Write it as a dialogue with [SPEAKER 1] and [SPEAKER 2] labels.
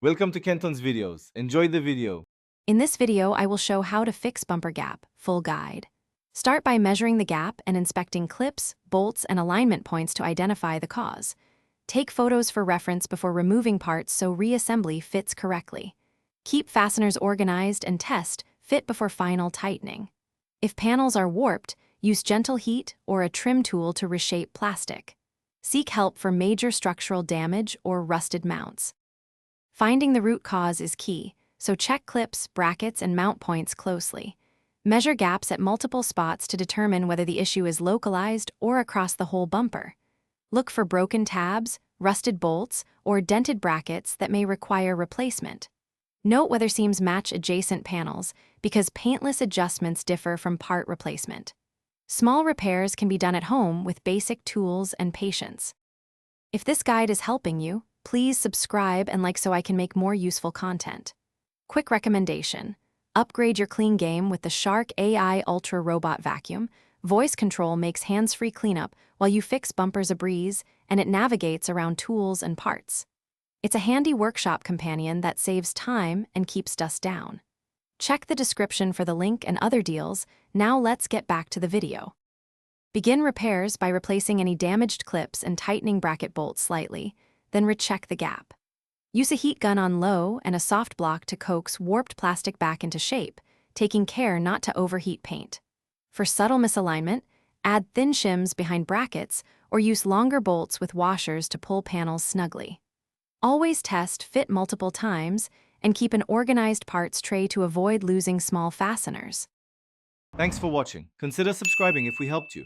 [SPEAKER 1] Welcome to Kenton's videos. Enjoy the video.
[SPEAKER 2] In this video, I will show how to fix bumper gap, full guide. Start by measuring the gap and inspecting clips, bolts, and alignment points to identify the cause. Take photos for reference before removing parts so reassembly fits correctly. Keep fasteners organized and test fit before final tightening. If panels are warped, use gentle heat or a trim tool to reshape plastic. Seek help for major structural damage or rusted mounts. Finding the root cause is key, so check clips, brackets, and mount points closely. Measure gaps at multiple spots to determine whether the issue is localized or across the whole bumper. Look for broken tabs, rusted bolts, or dented brackets that may require replacement. Note whether seams match adjacent panels, because paintless adjustments differ from part replacement. Small repairs can be done at home with basic tools and patience. If this guide is helping you, please subscribe and like so I can make more useful content. Quick recommendation: upgrade your clean game with the Shark AI Ultra Robot Vacuum. Voice control makes hands-free cleanup while you fix bumpers a breeze, and it navigates around tools and parts. It's a handy workshop companion that saves time and keeps dust down. Check the description for the link and other deals. Now let's get back to the video. Begin repairs by replacing any damaged clips and tightening bracket bolts slightly, then recheck the gap. Use a heat gun on low and a soft block to coax warped plastic back into shape, taking care not to overheat paint. For subtle misalignment, add thin shims behind brackets or use longer bolts with washers to pull panels snugly. Always test fit multiple times and keep an organized parts tray to avoid losing small fasteners.
[SPEAKER 1] Thanks for watching. Consider subscribing if we helped you.